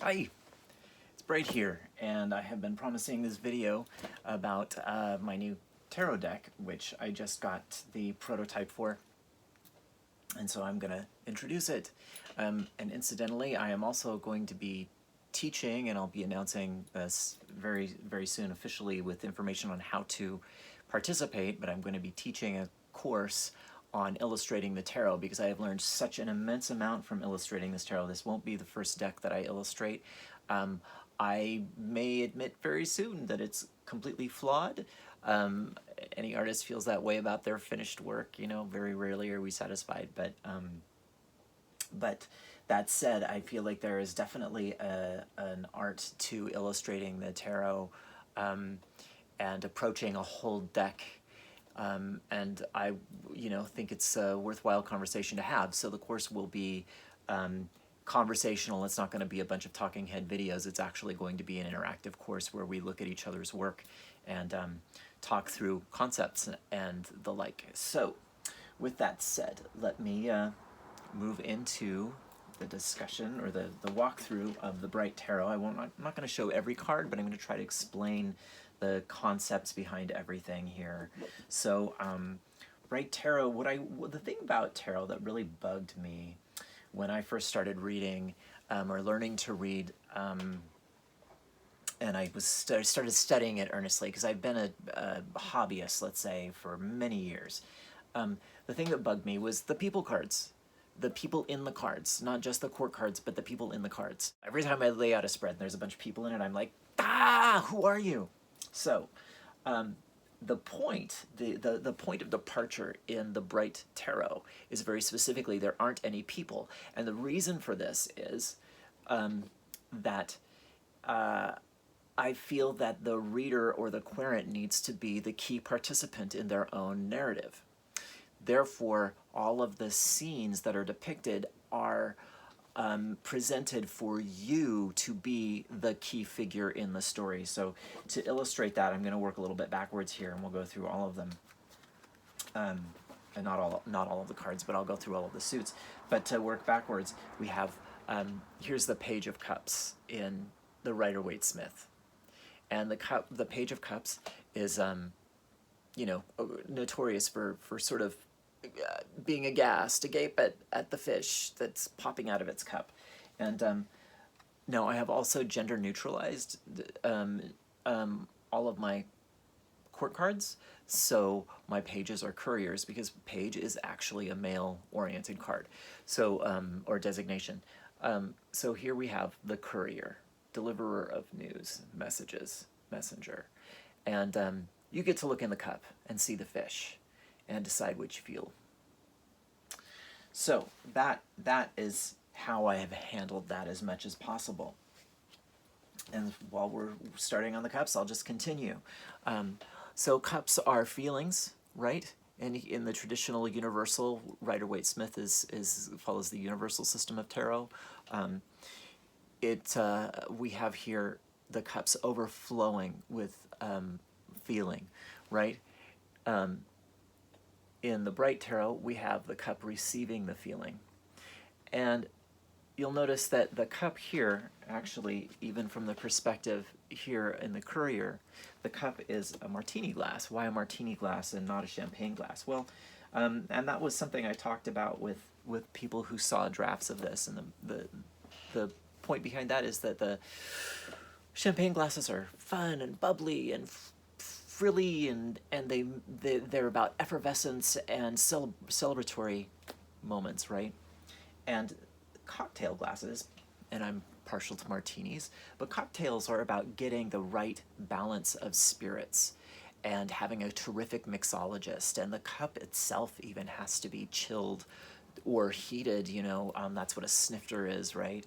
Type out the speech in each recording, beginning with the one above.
Hi, it's Bright here, and I have been promising this video about my new tarot deck, which I just got the prototype for, and so I'm going to introduce it. And incidentally, I am also going to be teaching, and I'll be announcing this very, very soon officially with information on how to participate, but I'm going to be teaching a course on illustrating the tarot because I have learned such an immense amount from illustrating this tarot. This won't be the first deck that I illustrate. I may admit very soon that it's completely flawed. Any artist feels that way about their finished work, you know, very rarely are we satisfied, but that said, I feel like there is definitely an art to illustrating the tarot and approaching a whole deck. And I, think it's a worthwhile conversation to have. So the course will be conversational. It's not going to be a bunch of talking head videos. It's actually going to be an interactive course where we look at each other's work and talk through concepts and the like. So with that said, let me move into the discussion or the walkthrough of the Bright Tarot. I'm not going to show every card, but I'm going to try to explain the concepts behind everything here. So Bright Tarot, the thing about tarot that really bugged me when I first started reading or learning to read, and I started studying it earnestly because I've been a hobbyist, let's say, for many years. The thing that bugged me was the people cards. The people in the cards, not just the court cards, but the people in the cards. Every time I lay out a spread and there's a bunch of people in it, I'm like, who are you? So the point of departure in the Bright Tarot is very specifically there aren't any people. And the reason for this is that I feel that the reader or the querent needs to be the key participant in their own narrative. Therefore, all of the scenes that are depicted are presented for you to be the key figure in the story. So to illustrate that, I'm going to work a little bit backwards here, and we'll go through all of them. And not all of the cards, but I'll go through all of the suits. But to work backwards, we have here's the Page of Cups in the Rider-Waite-Smith, and the Page of Cups is notorious for sort of being aghast, agape at the fish that's popping out of its cup. And now I have also gender neutralized all of my court cards, so my pages are couriers because page is actually a male-oriented card, so or designation. So here we have the courier, deliverer of news, messages, messenger, and you get to look in the cup and see the fish and decide which you feel. So that is how I have handled that as much as possible. And while we're starting on the cups, I'll just continue. So cups are feelings, right? And in the traditional universal, Rider-Waite-Smith follows the universal system of tarot. We have here the cups overflowing with feeling, right? In the Bright Tarot, we have the cup receiving the feeling. And you'll notice that the cup here, actually, even from the perspective here in the courier, the cup is a martini glass. Why a martini glass and not a champagne glass? Well, and that was something I talked about with people who saw drafts of this. And the point behind that is that the champagne glasses are fun and bubbly and frilly, and they're about effervescence and celebratory moments, right? And cocktail glasses, and I'm partial to martinis, but cocktails are about getting the right balance of spirits and having a terrific mixologist, and the cup itself even has to be chilled or heated, that's what a snifter is, right?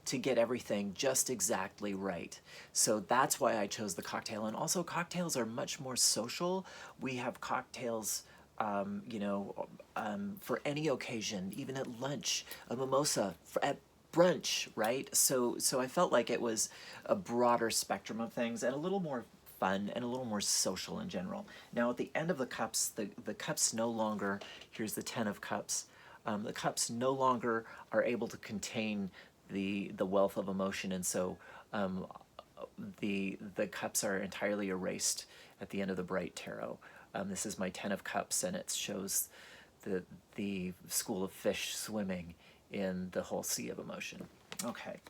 To get everything just exactly right. So that's why I chose the cocktail. And also cocktails are much more social. We have cocktails, for any occasion, even at lunch, a mimosa, at brunch, right? So I felt like it was a broader spectrum of things and a little more fun and a little more social in general. Now at the end of the cups, the cups no longer, here's the 10 of Cups, the cups no longer are able to contain the wealth of emotion, and so the cups are entirely erased at the end of the Bright Tarot. This is my Ten of Cups, and it shows the school of fish swimming in the whole sea of emotion. Okay,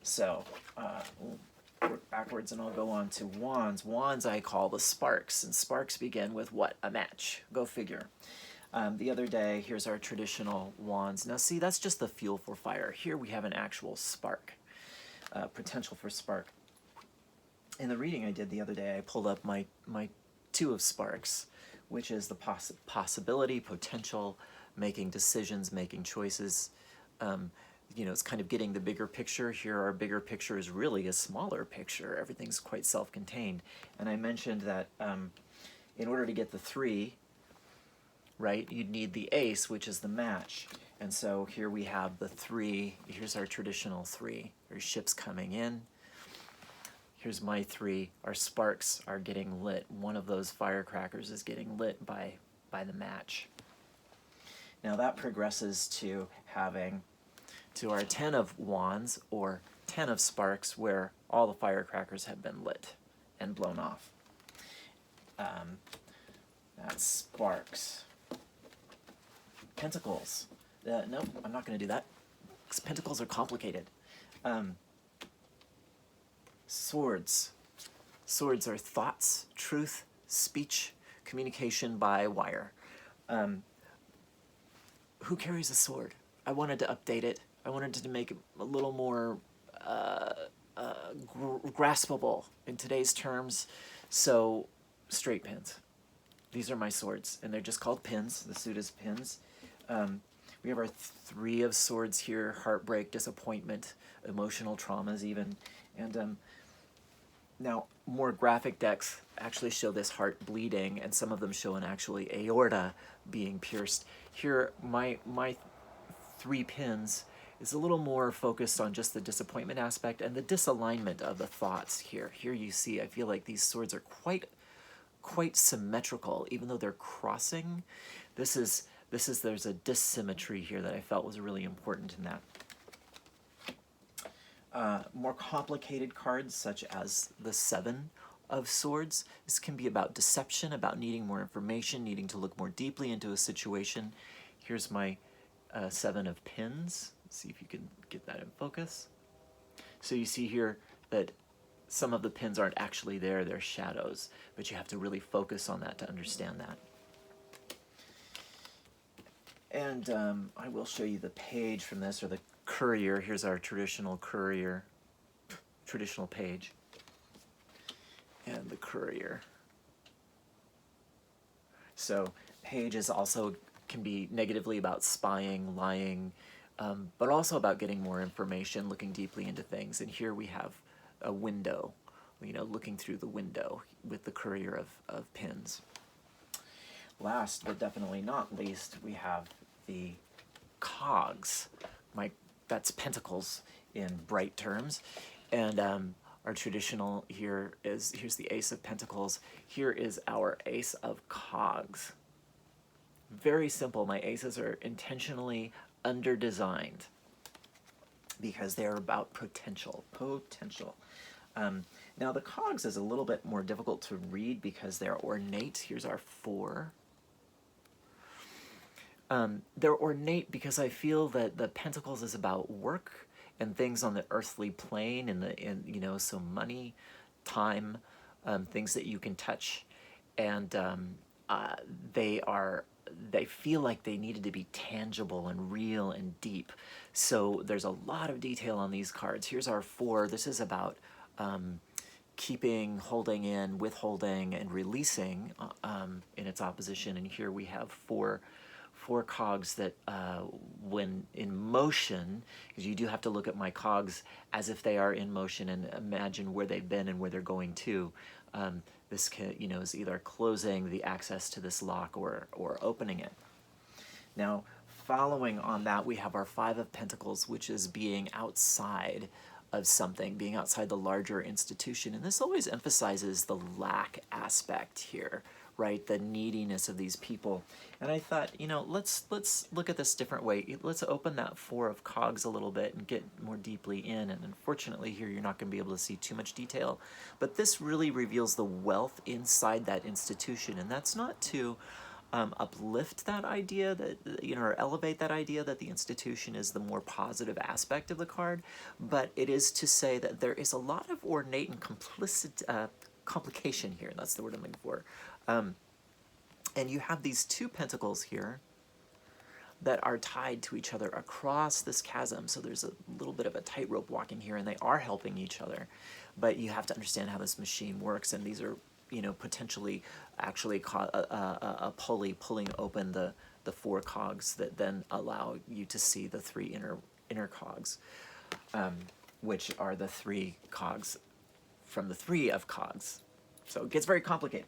so we'll work backwards and I'll go on to Wands. Wands I call the sparks, and sparks begin with what? A match. Go figure. The other day, here's our traditional wands. Now see, that's just the fuel for fire. Here we have an actual spark, potential for spark. In the reading I did the other day, I pulled up my Two of Sparks, which is the possibility, potential, making decisions, making choices. You know, it's kind of getting the bigger picture. Here our bigger picture is really a smaller picture. Everything's quite self-contained. And I mentioned that in order to get the 3, right, you'd need the ace, which is the match. And so here we have the 3. Here's our traditional 3. There's ships coming in. Here's my 3. Our sparks are getting lit. One of those firecrackers is getting lit by the match. Now that progresses to having our 10 of Wands, or 10 of Sparks, where all the firecrackers have been lit and blown off. That's Sparks. Pentacles. Nope, I'm not going to do that, because Pentacles are complicated. Swords. Swords are thoughts, truth, speech, communication by wire. Who carries a sword? I wanted to update it. I wanted to make it a little more graspable in today's terms. So, straight pins. These are my swords, and they're just called pins. The suit is pins. We have our 3 of Swords here: heartbreak, disappointment, emotional traumas even. And now, more graphic decks actually show this heart bleeding, and some of them show an actually aorta being pierced. Here, my 3 pins is a little more focused on just the disappointment aspect and the disalignment of the thoughts here. Here you see, I feel like these swords are quite symmetrical, even though they're crossing. There's a dissymmetry here that I felt was really important in that. More complicated cards, such as the 7 of Swords. This can be about deception, about needing more information, needing to look more deeply into a situation. Here's my 7 of Pins. Let's see if you can get that in focus. So you see here that some of the pins aren't actually there, they're shadows, but you have to really focus on that to understand that. And I will show you the page from this, or the courier. Here's our traditional courier, traditional page, and the courier. So pages also can be negatively about spying, lying, but also about getting more information, looking deeply into things. And here we have a window, you know, looking through the window with the courier of pins. Last but definitely not least, we have the Cogs. That's Pentacles in bright terms. And our traditional here's the Ace of Pentacles. Here is our Ace of Cogs. Very simple. My aces are intentionally under-designed because they're about potential. Now the Cogs is a little bit more difficult to read because they're ornate. Here's our 4. They're ornate because I feel that the Pentacles is about work and things on the earthly plane, and you know, so money, time, things that you can touch, and they feel like they needed to be tangible and real and deep. So there's a lot of detail on these cards. Here's our 4. This is about keeping, holding in, withholding, and releasing in its opposition. And here we have four cogs that when in motion, because you do have to look at my cogs as if they are in motion and imagine where they've been and where they're going to. This can, you know, is either closing the access to this lock or opening it. Now, following on that, we have our 5 of Pentacles, which is being outside of something, being outside the larger institution. And this always emphasizes the lack aspect here, right? The neediness of these people. And I thought, you know, let's look at this different way. Let's open that Four of Cogs a little bit and get more deeply in. And unfortunately here you're not going to be able to see too much detail, but this really reveals the wealth inside that institution. And that's not to uplift that idea that, you know, or elevate that idea that the institution is the more positive aspect of the card, but it is to say that there is a lot of ornate and complication here. That's the word I'm looking for. And you have these two pentacles here that are tied to each other across this chasm. So there's a little bit of a tightrope walking here, and they are helping each other. But you have to understand how this machine works, and these are, you know, potentially actually a pulley pulling open the four cogs that then allow you to see the three inner cogs, which are the three cogs from the Three of Cogs. So it gets very complicated.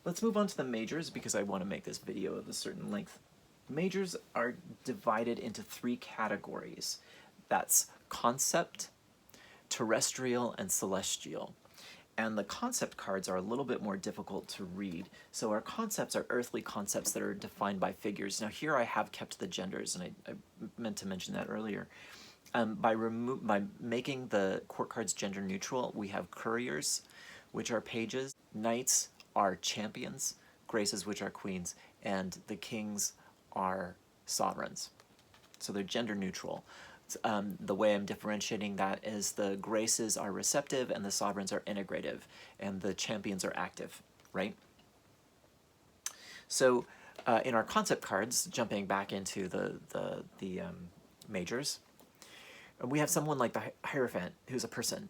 Let's move on to the majors, because I want to make this video of a certain length. Majors are divided into three categories. That's concept, terrestrial, and celestial. And the concept cards are a little bit more difficult to read. So our concepts are earthly concepts that are defined by figures. Now here I have kept the genders, and I meant to mention that earlier. By making the court cards gender neutral, we have couriers, which are pages, knights are champions, graces, which are queens, and the kings are sovereigns. So they're gender neutral. The way I'm differentiating that is the graces are receptive and the sovereigns are integrative, and the champions are active, right? So in our concept cards, jumping back into the majors, we have someone like the Hierophant, who's a person,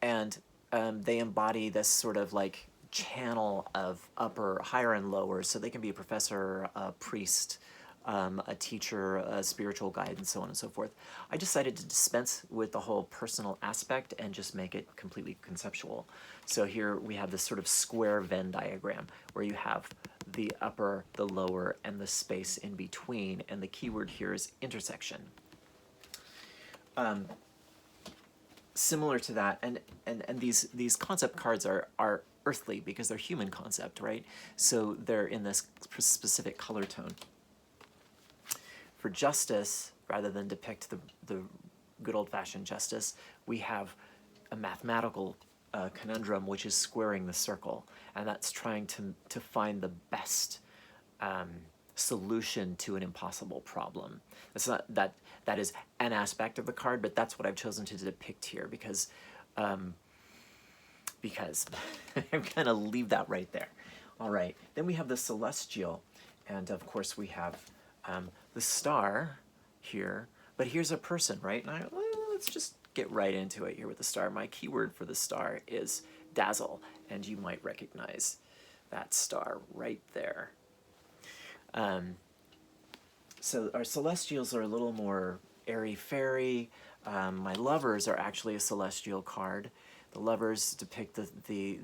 and they embody this sort of like channel of higher and lower, so they can be a professor, a priest, a teacher, a spiritual guide, and so on and so forth. I decided to dispense with the whole personal aspect and just make it completely conceptual. So here we have this sort of square Venn diagram where you have the upper, the lower, and the space in between, and the keyword here is intersection. Similar to that, and these concept cards are earthly because they're human concept, right? So they're in this specific color tone. For justice, rather than depict the good old-fashioned justice, we have a mathematical conundrum, which is squaring the circle, and that's trying to find the best solution to an impossible problem. It's not that is an aspect of the card, but that's what I've chosen to depict here because I'm going to leave that right there. All right, then we have the celestial, and of course we have the star here, but here's a person, right? And let's just get right into it here with the star. My keyword for the star is dazzle, and you might recognize that star right there. So our celestials are a little more airy-fairy. My lovers are actually a celestial card. The lovers depict the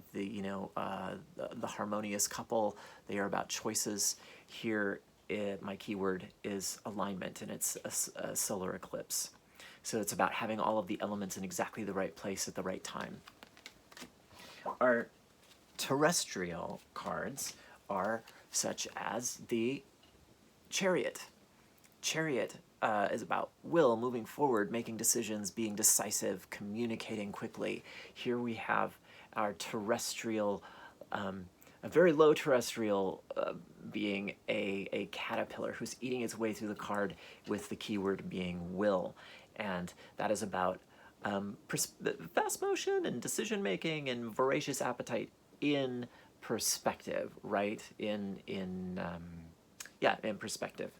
harmonious couple. They are about choices. Here, my keyword is alignment, and it's a solar eclipse. So it's about having all of the elements in exactly the right place at the right time. Our terrestrial cards are such as the Chariot. Chariot is about will, moving forward, making decisions, being decisive, communicating quickly. Here we have our terrestrial, a very low terrestrial being a caterpillar who's eating its way through the card with the keyword being will. And that is about fast motion and decision making and voracious appetite in perspective, right? In perspective.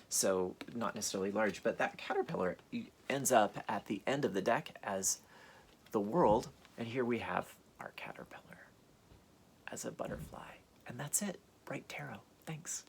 So not necessarily large, but that caterpillar ends up at the end of the deck as the world, and here we have our caterpillar as a butterfly. And that's it. Bright Tarot. Thanks.